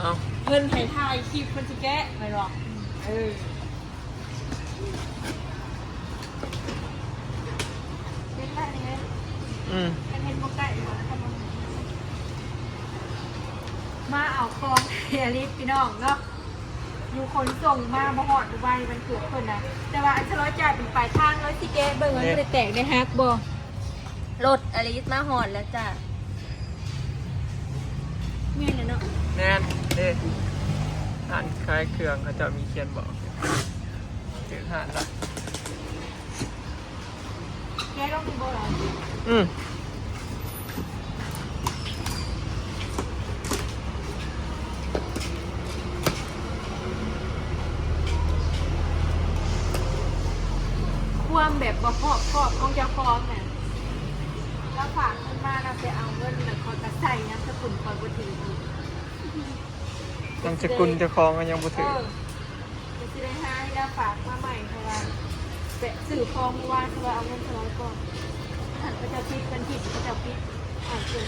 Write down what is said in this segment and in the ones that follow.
เอาเพิ่นให้ถ่ายคลิปเพิ่นสิแกะไปหรอกเป็นไรเนี่ยเป็นเห็นบ่ไก่มาเอาของเฮียลิฟพี่น้องเนาะอยู่คนส่งมาบ่ฮอดดูไบมันเกิดเพิ่นนะแต่ว่าอันฉลอจ่ายเป็นปลายทางแล้วสิแกะเบิ่งมันบ่ได้แตกได้ฮักบ่รถอลิสมาฮอดแล้วจ้ะแม่นเนาะแน่นเด้ร้านขายเครื่องเขาจะมีเขียนบอกถึงหาดละแกต้องมีโบราณความแบบบ่พอของเจ้าของเนี่ยแล้วฝากเงินมาเราไปเอาเงินแล้วเขาจะใส่น้ำสกุลคอยบ่ถือยังสกุลจะคลองกันยังบ่ถึงจะได้ให้แล้วฝากมาใหม่เพราะว่าสื่อคลองเมื่อวานเพราะว่าเอาเงินสร้อยก่อนหันก็จะพิษเป็นผิดก็จะพิษอ่านเกิน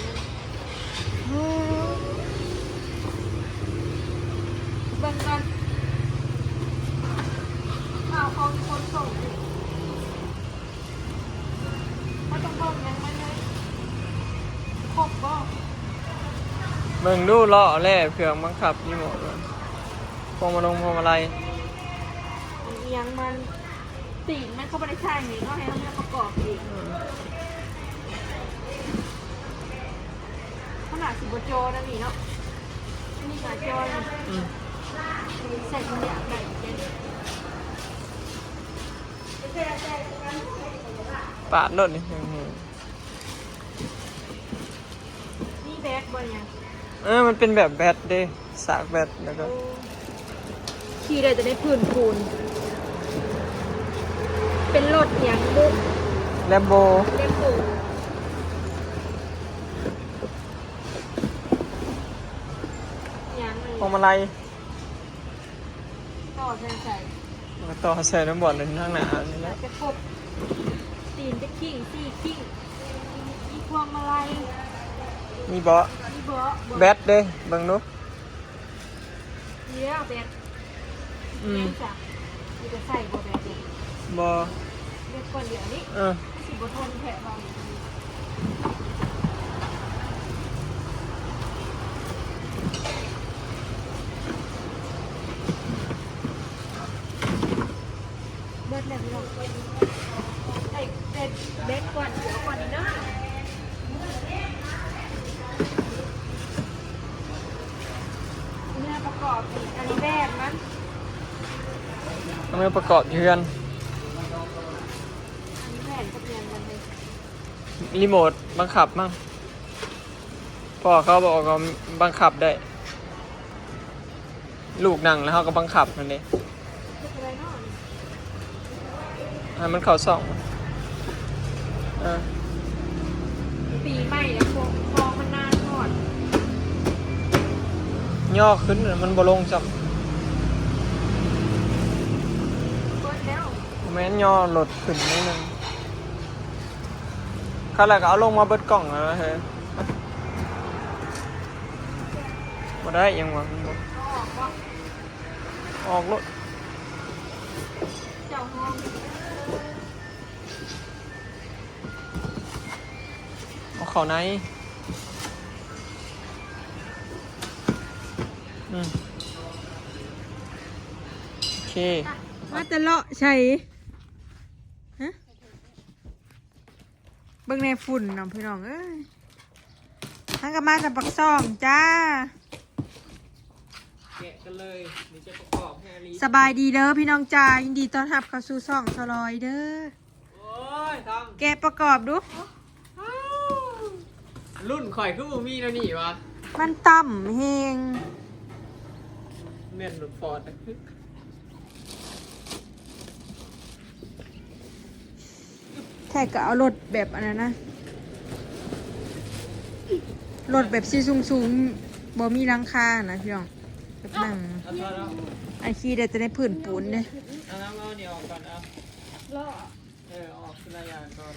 เบิ่งกันข่าวของคนส่งถ้าต้องเบิ่งยังไม่เลยครบบ่ เบิ่งดูล้อแล่เครื่องบังคับยี่หมดพวงมาลงพวงมาลัยยังมันตีนมันเข้าไปในใช่ไหมก็ให้เขาเนี่ยประกอบอีกขนาดสิบโจนะนี่เนาะนี่หนาจอยใส่เนี่ยแบ่งกันปาดรถนี่นี่แบดบอลยังมันเป็นแบบแบตเด้สากแบตแล้วก็ขี่ได้จะได้พื้นปูนเป็นรถอย่างบุ๊กแลมโบพวงมาลัยต่อใส่ต่อใส่น้ำบ่อนในข้างหน้านี่แหละจะครบตีนจะขิงสี่ขิงมีพวงมาลัยมีเบาะแบตเด้เบิ่งดูเดี๋ยวแบตจ้ะมีจะใส่บ่แบตบ่เดี๋ยวก่อนเดี๋ยวนี้สิบ่ทนแผลเราเบิดแล้วพี่น้องไอ้เบ็ดก่อนเดี๋ยวก่อนนี่เนาะเนี่ยประกอบอันนี้แบบมันทำไมประกอบเยือนรีโมทบังคับมั้งพ่อเขาบอกว่าบังคับได้ลูกนั่งแล้วเขาก็บังคับนั่นเองมันเข่าส่องปีใหม่แล้วคลองมันนานทอดย่อขึ้นมันบ่ลงจับแม่นย่อหลดขึ้นนิดนึงข้าแรกเอาลงมาเบิดกล่องแล้วเฮ้ยมาได้ยังวะออกรถเอาเข้าในโอเคว่าจะเลาะใช่ฮะเบิ่งในฝุ่นน้องพี่น้องเอ้ยทั้งกับมาจากปักซ่องจ้าแกะกันเลยนี่จะประกอบให้ลีสบายดีเด้อพี่น้องจ้ายินดีต้อนรับเข้าสู่ซ่องสลอยเด้อโอ้ยทำแกะประกอบดูรุ่นข่อยคือบ่มีแล้วนี่วะมันต่ำเฮงเม่นรถฟอร์ดแค่ก็เอารถแบบอันนั้นนะรถแบบซีสูงบ่มีหลังคานะพี่น้องแบบนั่งไอขี้เดี๋ยวจะได้ผื่นปูนเนี่ยเอาเนี่ยออกก่อนเอาออกขึ้นระยะก่อน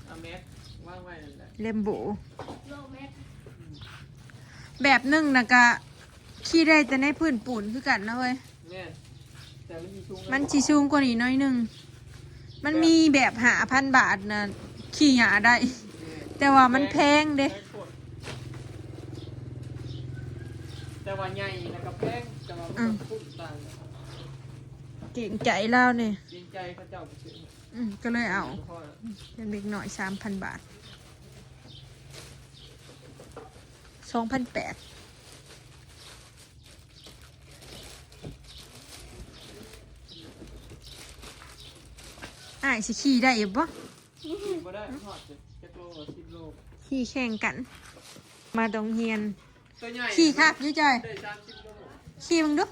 เอาแม็กว่างไว้นั่นแหละเลมโบ แบบหนึงนะกะขี่ได้แต่ในพื้นปูนคือกันนะเว้ย แม่นแต่มันมีสูง มันสิสูงกว่านี้น้อยหนึงมันมีแบบ5,000 บาทนะขี่หยาได้ แต่ว่ามันแพงเด้ แต่ว่าใหญ่แล้วก็แพงแต่ว่ามันก็คุ้มต่างนะครับ เก่งใจเราเนี่ย จริงใจเขาเจ้าไปซื้อ ก็เลยเอา พ่อน่ะ เป็นเด็กหน่อย 3,000 บาท 2,800อ้ายสิขี่ได้อยู่ปะ ขี่บ่ได้ทอดจะโล10 โล ขี่แข่งกัน มาดองเฮียน ตัวใหญ่ ขี่ครับอยุ่จอย ได้30 โล ขี่มึงดู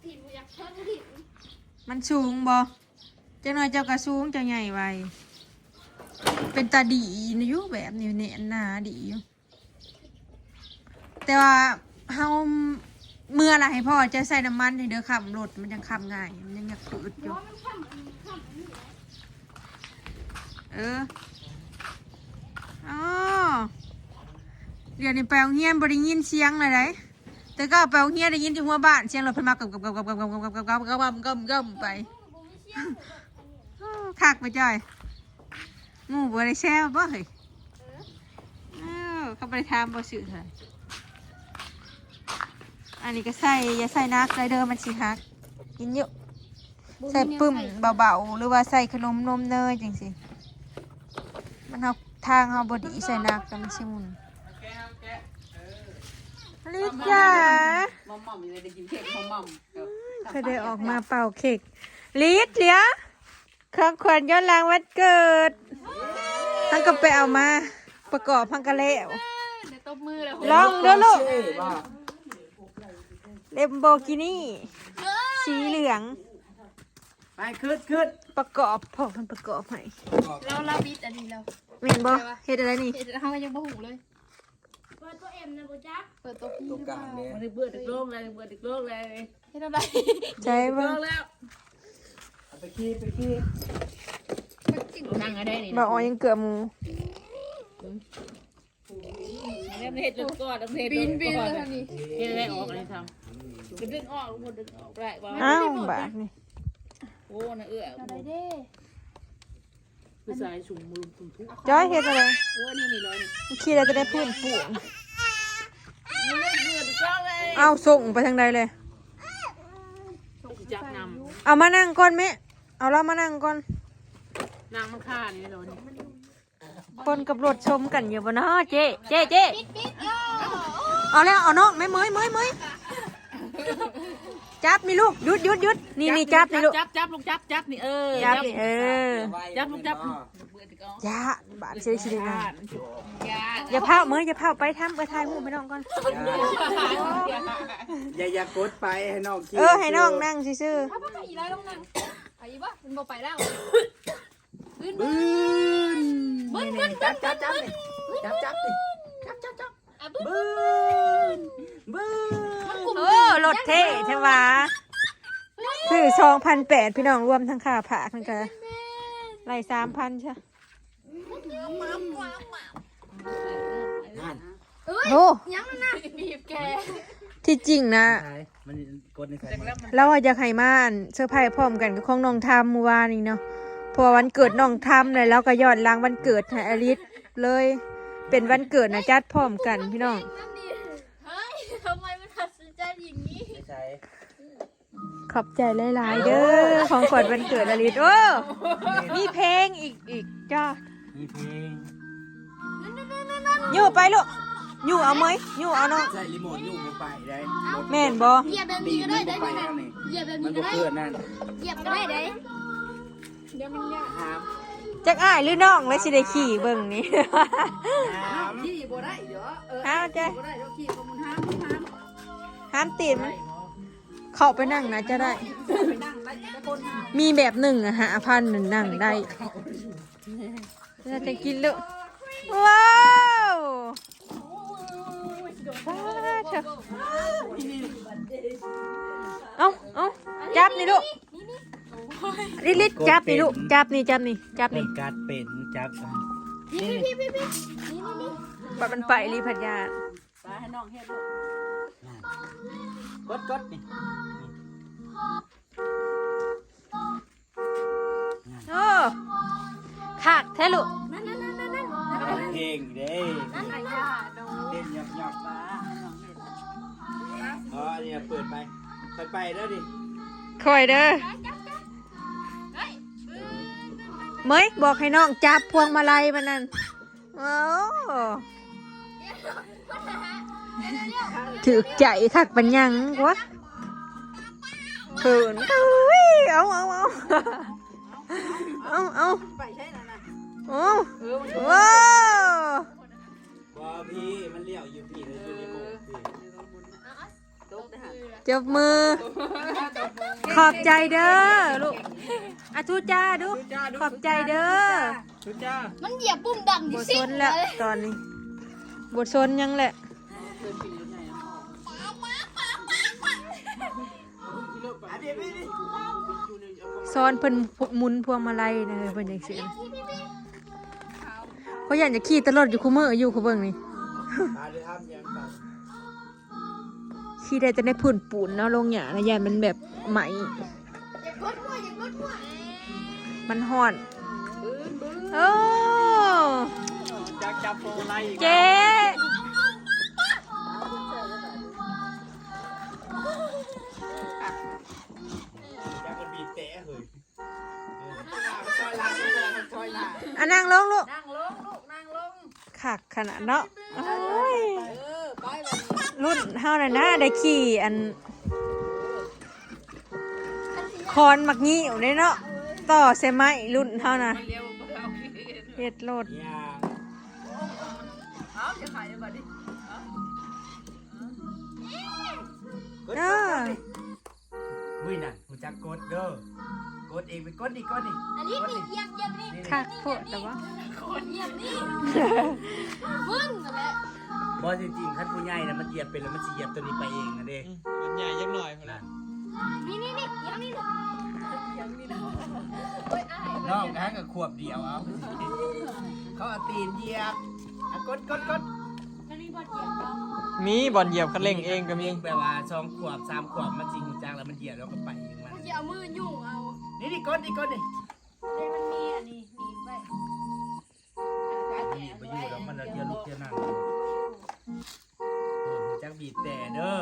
ถิ่นอยากเพิ่มถิ่น มันสูงบ่เจ้าน้อยเจ้ากระสูงเจ้าใหญ่ไวเป็นตาดีนะอยุแบบนี้เนี่ยหนาดีอยู่แต่ว่าเฮาเมื่อไรให้พ่อจะใส่น้ำมันให้เด้อขับรถมันยังขับง่ายมันยังอยากขืดอยู่ เพราะมันข้ามอันนี้ข้ามอันนี้แหละ อ๋อเดี๋ยวนี้ไปโรงเรียนบ่ได้ยินเสียงเลยได้แต่ก็ไปโรงเรียนได้ยินที่หัวบ้านเสียงรถเพิ่นมากับไปคักไปจ้อยหมู่บ่ได้แซวบ่เฮ้ยเขาบ่ได้ถามบ่ซื่อเท่าไหร่อันนี้ก็ใส่อย่าใส่นักเลยเด้อมันสิฮักกินเยอะใส่ปึ้มเบาๆหรือว่าใส่ขนมนมเนยจังซี่มันเฮาทางเฮาบ่ดีใส่นักแต่มันสิมุน แกะเอาแกะลิจ้า มัมมัมยังได้กินเค้กมัมมัม เคยได้ออกมาเป่าเค้กลิดเหลียของขวัญย้อนหลังวันเกิดทั้งก็ไปเอามาประกอบพังกะเล้ว เดี๋ยวตบมือแล้ว ลองเด้อลูก ว่า เลมโบกินี่สีเหลือง ไปขึ้น ประกอบพอมันประกอบให้ เราบิดอันนี้เรา เห็นบ่เฮ็ดอะไรนี่ เห็นเขายังบ่หูเลยเปิดตัวเอ็มนะโบจักเปิดตัวพี่หรือเปล่า มันเบื่อดึกโลกเลยเบื่อดึกโลกเลย เห็นอะไร ใช่บ่ แล้วไปขี้นั่งอะไรนี่ บ่ออยังเกือบหมู เล่นเห็ดดึกก่อนเห็ด บินเลยทางนี้ เห็ดอะไรออกอะไรทำดึงออกหมดดึงออกได้ว่า อ้าวบาดนี่ โอ้น่ะอะไรเด้ ผู้ชายสุ่มมือสุ่มทุก จ้อยเฮ็ดอะไร นี่ร้อยนี่ ขี้แล้วจะได้พื้นปูน เบื่อดึกโลกเลย เอาส่งไปทางใดเลย จับน เอามานั่งก่อนแม่เอาเรามานั่งก่อน ำนางมันฆ่านี่ร้อยนี่ คนกับรถชมกันอยู่บ่เนาะเจ๊ ปิดอ้อ เอาแล้วเอาน้องไม่เมยจับนี่ลูกหยุดนี่จับนี่ลูก จับลูกจับนี่จับนี่จับลูกจับเบื่อดึกออก ยาบาดเสียชีวิตนะ ยา อย่าเผาเมยอย่าเผาไปทำไปทายหมู่ไปน้องก่อน อย่ากดไปให้น้องคิด ให้น้องนั่งซื่อ ถ้าไปอีไรลงนั่งไปอีบ่มันบ่ไปแล้ว บึ้นนี่จับนี่จับดิจับ อ่ะบึ้ บึ้น รถเท่ใช่ปะคือ2,800พี่น้องรวมทั้งค่าผักทั้งกะไล่3,000ใช่ นั่น โอ้ ยังน่ะบีบแก ที่จริงนะ ใช่มันกดในใส่มัน เราอยากให้มาเซอร์ไพรส์พร้อมกันกับของน้องทำเมื่อวานนี้เนาะพอวันเกิดน้องทำเลยแล้วก็ย้อนหลังวันเกิดให้อลิสเลย เป็นวันเกิดนะจัดพร้อมกันพี่น้อง เฮ้ยทำไมมันตัดสินใจอย่างนี้ ไม่ใช่ ขอบใจหลายๆเด้อของขวัญวันเกิดอลิสโอ้มีเพลงอีกจ้า มีเพลง อยู่ไปลูกอยู่เอาไหมอยู่เอาน้อง ใส่รีโมทอยู่ไปได้ แม่นบ่ เหยียบแบบนี้ก็ได้ได้ ไป ไหม แล้วนี่ เหยียบแบบ มัน นี้ ก็ ก็ได้ เพื่อนนั่น เหยียบก็ได้ได้เดี๋ยวมันยาก หาม จักอ้ายหรือน้องแล้วสิได้ขี่เบิ่งนี้ หาม ขี่บ่ได้เดี๋ยว ห้ามจ้ะ บ่ได้เดี๋ยวขี่ก็มันห้าม ห้ามตีนมันเข้าไปนั่งนะจะได้ ไปนั่งได้แต่คนห้าม มีแบบหนึ่งอะ5,000นั่งได้เราจะกินลูกว้าวเอาจับนี่ลูกลิดจับนี่ลูกจับนี่ เป็นการเป็นจับ พี่นี่ บัดมันไปรีพัดยา ตาให้น้องเฮ็ดลูกกดนี่ โอ้ขากแท้ลูก นั่น เพลงเด้ นั่นยาดู เต้นหยอก ตาให้น้องเฮ็ด ๆอ๋อเนี่ยเปิดไปไปเด้อดิ คอยเด้อเมยบอกให้น้องจับพวงมาลัยมันนั่นโอ้ถือใจคักปัญญังวะเขินเอาไปใช่นั่นน่ะ โอ้ว้าว บ่พี่มันเลี้ยวอยู่พี่เลยอยู่ในโบกพี่ ตกได้หา จับมือ ขอบใจเด้อลูกอะทุจ้าดูขอบใจเด้อ ทุจ้า มันเหยียบปุ่มดัง บ ดิ ท สิ ซนแล้วตอนนี้บทซนยังแหละ เพิ่นปีนใหญ่น้อง อันนี้พี่ ซ้อนเพิ่นหมุนพวงมาลัยนะเพิ่นจังซี่เขาอยากจะขี่ตลอดอยู่คู่มืออยู่คู่เบิ่งนี่ ตาได้ทำยังไง ขี่ได้แต่ในพื้นปูนเนาะลงหญ้านะยานมันแบบไหม อย่ากดหัว มันฮ้อนโอ้ จักจับโฟไล่ เจ๊ อยากมันบีบแตะเฮ้ย อ่ะนั่งลงลูก นั่งลงลูกนั่งลง คักขนาดเนาะโอ้ย ไปแบบ รุ่นเฮาน่ะนะได้ขี่อันคอนมักงี้อยู่เนาะต่อใช่ไหมรุ่นเฮาน่ะเฮ็ดโลด อย่า เอาจะขายได้บ่ดิ เออ อุ้ยนั่นหูจักกดเด้อกดเองไปกดนี่ อันนี้นี่เหยียบนี่ คักโพดแต่ว่า เหยียบนี่มึงนั่นแหละ บ่จริงๆคันผู้ใหญ่น่ะมันเหยียบเป็นแล้วมันสิเหยียบตัวนี้ไปเองนะเด้ มันใหญ่ยังหน่อยพอละ นี่เหยียบนี่ น้องกันกับขวบเดียวเอาเขาเอาตีนเหยียบกด มันมีบทเหยียบเนาะ มีบอลเหยียบคันเร่งเองก็มี แปลว่า2ขวบ3ขวบมันสิหูจักแล้วมันเหยียบแล้วก็ไปเองมัน มันจะเอามือยุ่งเอา นี่กดนี่ เลยมันมีอันนี้หนีบไป นี่ไปอยู่แล้วมันเทียลูกเทียนั่งโอ้หูจักบีบแต่เด้อ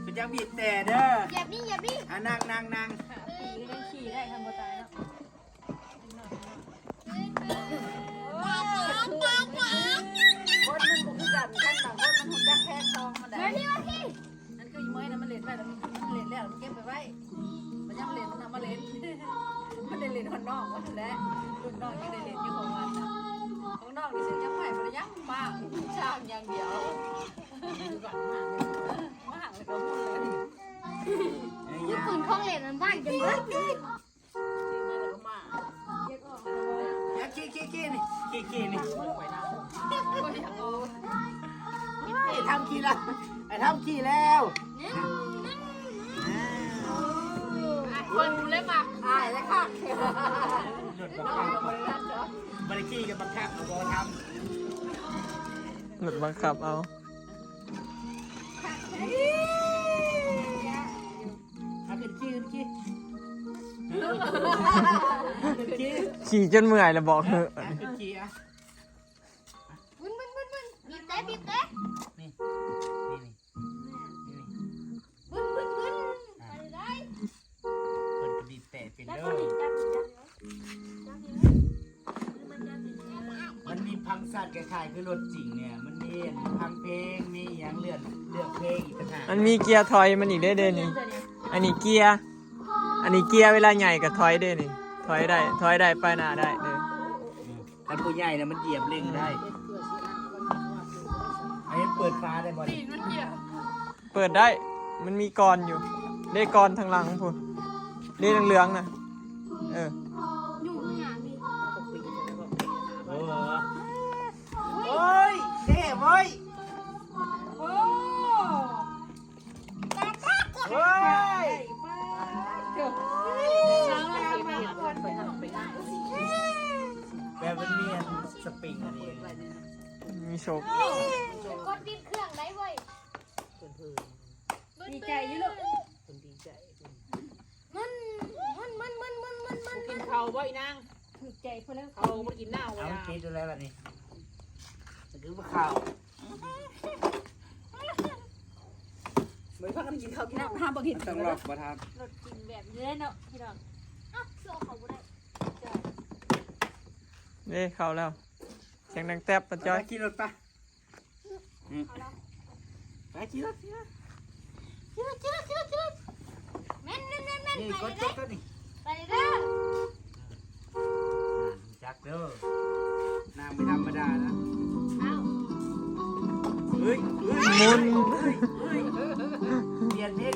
หูจักบีบแต่เด้อ เหยียบนี่ อ่ะนั่ง ขี่ได้ทำบ่ตายเนาะ คนมันบ่คือกันขั้นต่างคนมันหุ่นจักแพงทองมันได้ มานี่ นั่นคืออีเมยนะมันเล่นไว้แล้วมันเล่นแล้วมันเก็บไปไว้มันยังเล่นมันเอามาเล่นมันเล่นคนนอกมันแหละรุ่นน้องยังได้เล่นอยู่ของมันนะของน้องนี่ซื้อยังใหม่มันยังมากช่างอย่างเดียวก่อนมากเลยก็พูดเลย ญี่ปุ่นคงเล่นมันบ้านกันเบิด ซื้อมาแล้วก็มาเย็กออกเลย ๆขี้นี่ ไปน้ำไอ้ทำขี้แล้วไอ้ทำขี้แล้ว คนดูเลยมา อายแล้วค่ะ หลุดบังคับบริขี้กับบังคับเอาบอท หลุดบังคับเอา ำเอาขึ้นขี้ขี่จนเมื่อยแล้วบอกเถอะ ขึ้นขี้อ่ะ บึ้นบีบเตะ นี่ บึ้นไปได้ คนกระบีบแตะเป็นเด้อมันมีพังสัตว์คล้ายๆคือรถจริงเนี่ยมันมีพังเพลงมีอย่างเลือกเพลงอีกต่างหาก มันมีเกียร์ถอยมันอีกได้เด้นี่อันนี้เกียร์เวลาใหญ่กับถอยเด้นี่ถอยได้ไปหน้าได้เด้อ คันผู้ใหญ่นะมันเหยียบเร่งได้ไอ้เปิดฟ้าได้บ่ดิ เปิดได้มันมีกรอยู่ได้กรทางหลังพูนได้เหลืองๆนะเออ ยุ่งข้างหลังนี่ โอ้ยเท่เว้ย โอ้ เฮ้ย ไปนั่ง แบบมันเนียนสปริงอันนี้ กดติดเครื่องได้เว้ย ดีใจอยู่ลูก มัน กินข้าวบ่อีนาง ถูกใจเพื่อนแล้ว ข้าวบ่กินหน้า เอา เวลา คิดดูแล้วแบบนี้มันคือข้าว เหมือนพากันกินข้าวกินน้ำห้ามบ่กิน ต้องหลอกประทับ รถกินแบบนี้เลยเนาะพี่น้อง อ่ะโซ่เขาบ่ได้ นี่เข้าแล้วเสียงดังแทบปะจ้อย ขี่รถปะไปขี่รถ แม่น นี่ ไป กด เลย ก็นี่ ไปเลยเด้อ จักเด้อนางไม่ธรรมดานะ เอา เฮ้ย มุน เปลี่ยนเพลง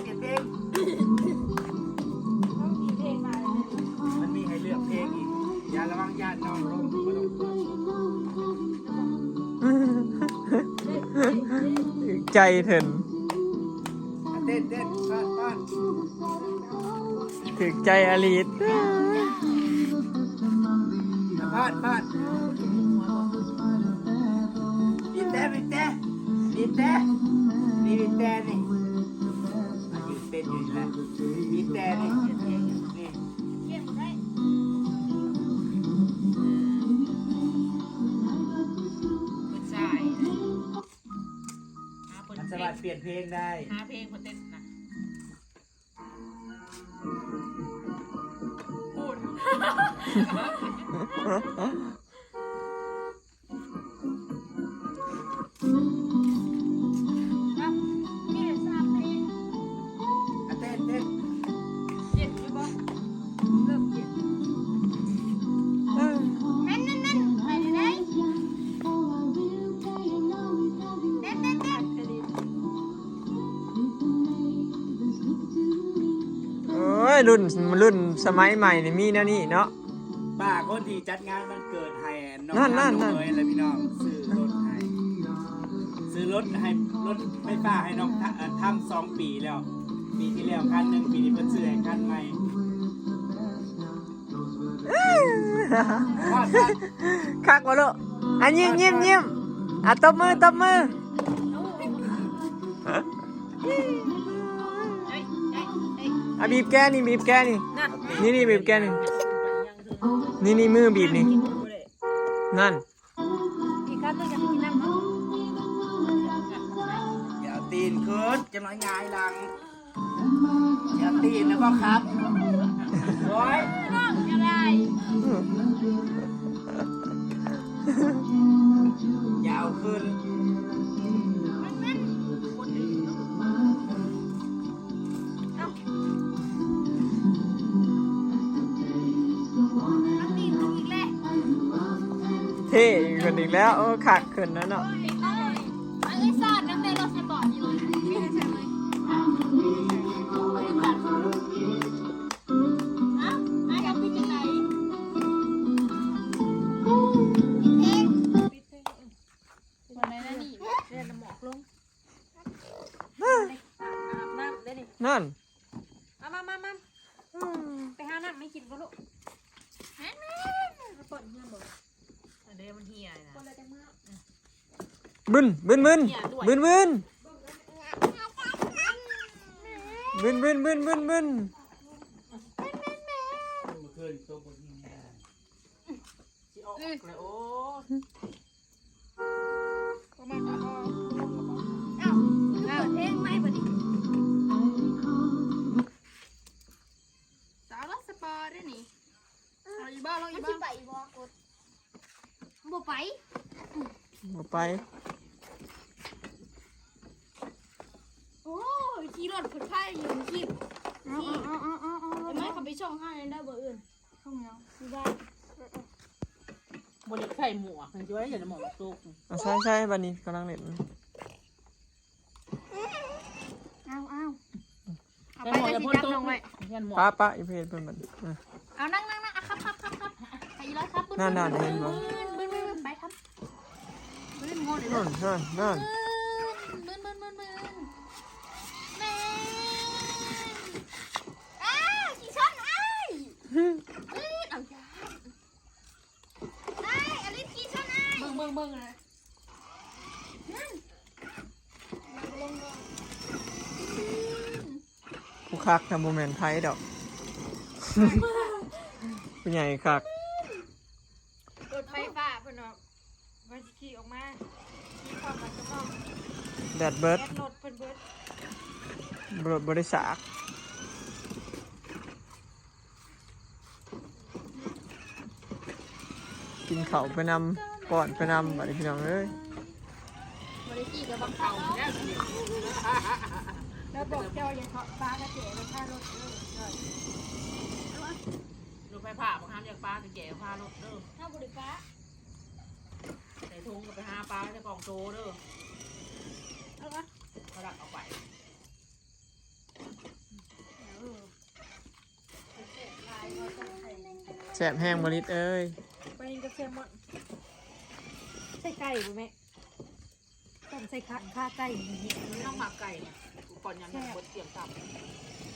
ต้องมีเพลงมาเลยนะ มันมีให้เลือกเพลงอีกอย่าระวังญาติน้องลงไม่ต้องเปิด ใจเถิน เต้นป้อน ถึกใจอลิส ป้อนบีบแต่นี่ยืนเต้นอยู่แล้วบีบแต่นี่ เก็บได้ ผู้ชายหาเพิ่น มันสามารถเปลี่ยนเพลงได้ หาเพลงเพิ่นเต้นนะพูด นี่สามเพลง เต้น เย็นอยู่บ่เริ่มเย็น แม่นไปเลยได้เด็ด อลิส โอ้ยรุ่นสมัยใหม่นี่มีแนวนี้เนาะ ป้าคนที่จัดงานวันเกิดให้น้อง นั่น เลยแล้วพี่น้องซื้อรถให้รถไฟฟ้าให้น้องทำ2 ปีแล้ว ปีที่แล้วคันหนึ่งปีนี้เพิ่นซื้อให้คันใหม่ว่ากัน คักวะลูกอ่ะยิ้มอ่ะตบมือ อ่ะบีบแก้นี่นี่บีบแก้นี่นี่มือบีบนี่นั่น อีกครั้งหนึงจะกินน้ำเนาะ อย่าเอาตีนขึ้นจะน้อยงายหลังอย่าตีนนะพ่อครับโอ้ย น้องจะได้ อย่าเอาขึ้น น้ำตีนลงอีกแล้ว เท่ขึ้นอีกแล้วโอ้คักขึ้นแล้วเนาะ ไอ้ซ่อนน้ำในรถสปอร์ตอยู่ไม่ได้ใช่ไหมไอ้กับพี่จะไหนเพลง ปิดเพลง วันไหนนะนี่ เรียนน้ำหมอกลงอาบน้ำได้นี่ นั่น เอามาไปหาน้ำไม่กินก็ลูกแม่มาเปิดเงื่อนบ่ อันเดียวมันเฮียนะ คนละจังมาก บึน เมื่อคืนตัวบนนี้ไม่ได้ที่ออกเลยโอ้ อ้าวเพลงไม่พอดีสาวรถสปอร์ตได้นี่เราอีบ้าเราอีบ้าไปบอกดบ่ไป บ่ไป โอ้ยขี่รถผุดไผ่อยู่ขี่แต่ไม่เขาไปช่องห้าเลยได้เบอร์อื่นช่องยังไม่ได้ บริไข่หมวกมันช่วยอย่าหมวกตุก อ่ะใช่บัดนี้กำลังเล่น เอาเอา แต่หมวกจะพ่นตุกยันหมวก ป้าอีเพจเพิ่นบัดอ่ะ เอานั่งอ่ะครับไปร้อยครับ นั่นเห็นบ่ ไปครับบึ้นโง่เลย นั่น บึ้นแม่ขี่ช้อนไอ้เอาจ้าไอ้อลิสขี่ช้อนไอ้ เบิ่งเลย คักทำโมเมนต์ไพ่ดอก ผู้ใหญ่คัก รถไฟฟ้าเพิ่นเนาะว่าสิขี่ออกมาขี่ความมันก็ต้อง แดดเบิร์ด แอดรถเพิ่นเบิด บริษัทกินเขาวไปนำก่อนไปนำบัดนี้พี่น้องเอ้ย บ่ได้ขี่กับบังเขาแล้วแล้วบอกเจ้าอย่าเทาะฟ้ากระเจ๋แล้วค่ารถเด้อ ลูกไปผ่าบางครั้งอยากปลาจะแก่พาลูกเด้อ ถ้าบริฟ้า ใส่ถุงก็ไปหาปลาจะกล่องโตเด้อ เอาวะ เขาดักเอาไป แสบแห้งบริษเอ้ย ไปกินกับแซลมอนใส่ไก่บ่แม่ต้องใส่ข้าไก่อย่างนี้ ไม่ต้องผักไก่เนี่ยก่อนยำเนี่ยบดเตรียมตับ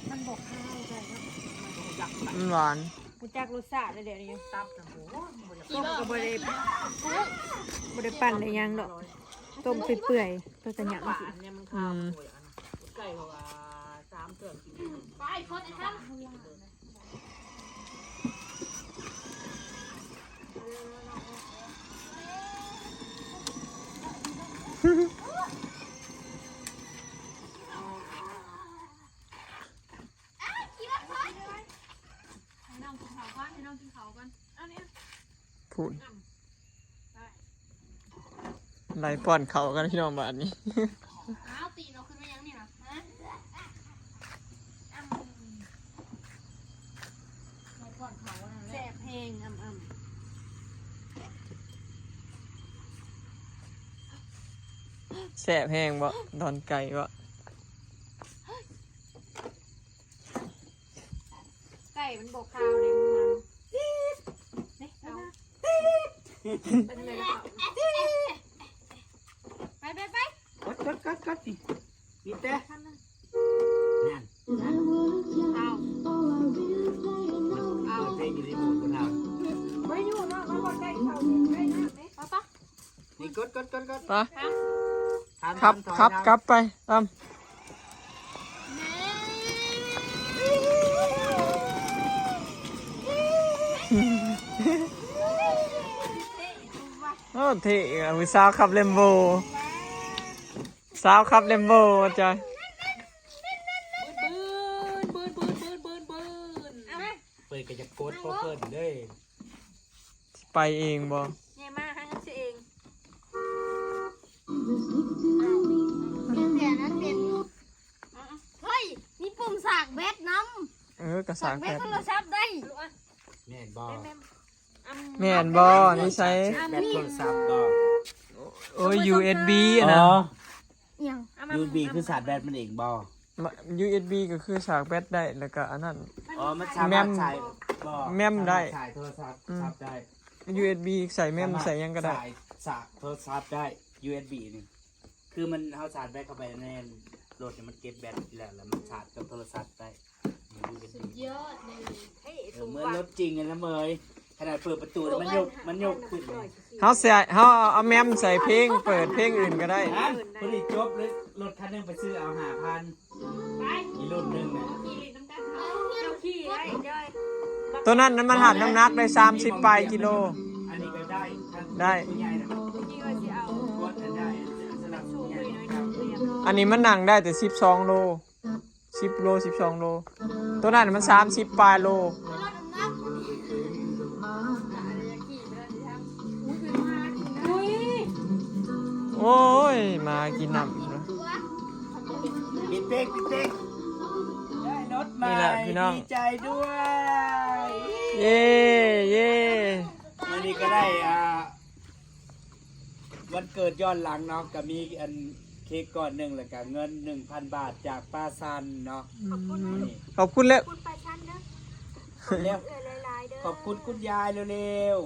มันบอกข้าวไก่เนาะ มันก็อยากไป มันหวาน กูจักรสชาติเลยเดี๋ยวนี้ ตับจังโหมันอยาก ต้มก็บ่ได้ปั่นเลยยังดอกต้มเปื่อยๆเพื่อจะหยำ หวา สิ นเนี่ยมันข้าวโวยอันนั้นไก่เพราะว่า3เถื่อนกิน ไปพดนะครับ น้องกินข้าวก่อนให้น้องกินข้าวก่อนเอาเนี่ย พูดไล่ป้อนเขากันพี่น้องบ้านนี้ อ้าวตีเราขึ้นมายังนี่นะฮะ แสบแห้งอ่ำ แสบแห้งบ่ดอนไก่บ่ ไก่มันบอกข้าวเลยมันนี่เอาเป็นไงล่ะ ไป กดสินี่เต้นั่น เอา เพลงอยู่ในหมู่คนเรา ไม่อยู่เนาะมันบอกไก่ข้าวไก่น้ำไหมป๊าป๊า นี่กด ไปครับกลับไปตามโอ้เท่อะผู้สาวขับเลมโบสาวขับเลมโบจ้ะ เปิดก็จะกดเพราะเพิ่นเด้ย ไปเองบ่ เนี่ยมาให้กันเอง เสียนั้นเป็นเฮ้ยมีปุ่มสากแบตน้ กระ ำ สา สาก กแบ แพ ต ท โทรศัพท์ได้ แม่นบ่ แม่นบ่นี่ใช้ แบตโทรศัพท์บ่ โอ้ย USB อะนะ ยัง USB คือสาดแบตมันเองบ่ USB ก็คือสากแบตได้แล้วก็อันนั้น อ๋อมันสามารถใช้บ่ แม่มได้ ใช้โทรศัพท์ได้ USB ใส่แม่มใส่หยังก็ได้ สายโทรศัพท์ได้ USB นี่คือมันเอาชาร์จแบตเข้าไปในรถเนี่ยมันเก็บแบตแล้วมันชาร์จกับโทรศัพท์ได้ USB เยอะเลย เฮ้ย เหมือนรถจริงเลยนะเมยขนาดเปิดประตูแล้วมันยกขึ้นเลย เฮาเอาแม่มใส่เพลงเปิดเพลงอื่นก็ได้ ฮะพอดีจบเลยรถคันหนึงไปซื้อเอา5,000อีรุ่นหนึงนะ เจ้าขี้ไอ้ย่อย ตัวนั้นมันหันน้ำหนักได้30ปลายกิโล อันนี้ก็ได้ท่าน ได้ ผู้ใหญ่นะ ขี้ว่าจะเอา กดอันได้สำหรับ ชู ผู้ใหญ่ มือหน่อย ครับ นึง อันนี้มันหนังได้แต่12โล10โล12โลตัวนั้นมัน30ปลายโล รถน้ำ อุ้ย โอ้ยมากินน้ำนะ ปิดเพลงได้รถใหม่ นี่แหละพี่น้อง ดีใจด้วย เย่เย่ วันนี้ก็ได้วันเกิดย้อนหลังเนาะก็มีอันเค้กก้อนหนึ่งแล้วก็เงิน 1,000 บาทจากป้าซันเนาะนี่ ขอบคุณแล้ว คุณไปชั้นนะ แล้ว เอ่ยลายๆเด้อ ขอบคุณคุณยายเร็ว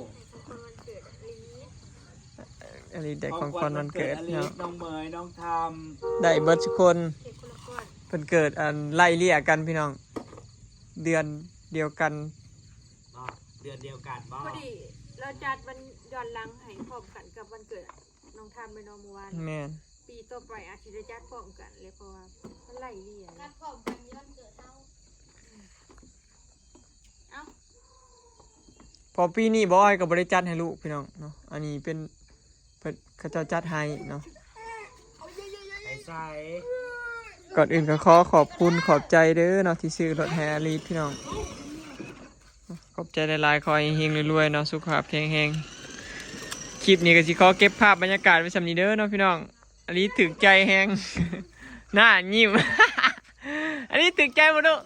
คนวันเกิดลี อันนี้ ๆ เด็กของคนวันเกิด อลิ เนาะ สน้องเหมยน้องท ได้เบิร์ดทุกคน เด็กคนละก้อน เพิ่นเกิดอันไล่เลี่ยกันพี่น้อง เดือนเดียวกัน ำบ่เดือนเดียวกันบ่ พอดีเราจัดวันย้อนหลังให้พร้อมกันกับวันเกิดน้องทำไปน้องเมื่อวาน แม่น ปีต่อไปอาจจะได้จัดพร้อมกันเลยเพราะว่ามันไล่เลี่ย การขอบกันย้อนเกิดเอา พอปีนี้บอยกับบริจัดให้ลูกพี่น้องเนาะอันนี้เป็นเพิ่นเขาเจ้าจัดให้เนาะ ไอ้ใส่ ก่อนอื่นก็ขอบคุณขอบใจเด้อเนาะที่ซื้อรถแฮร์รี่พี่น้องขอบใจหลายๆขอให้เฮงๆรวยๆเนาะสุขภาพแข็งแรงคลิปนี้ก็สิขอเก็บภาพบรรยากาศไว้สำนี้เด้อเนาะพี่น้องอันนี้ถึกใจแฮง หน้ายิ้ม อันนี้ถึกใจบ่ลูก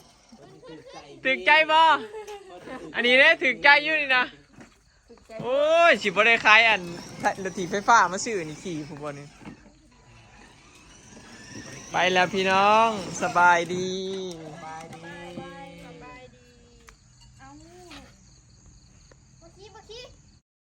ถึกใจบ่อันนี้เนี่ยถึกใจอยู่นี่นะโอ้ยสิบ่ได้ขายอันรถถีบไฟฟ้ามาซื้อนี่ขี่ผมบ่นี่ไปแล้วพี่น้องสบายดี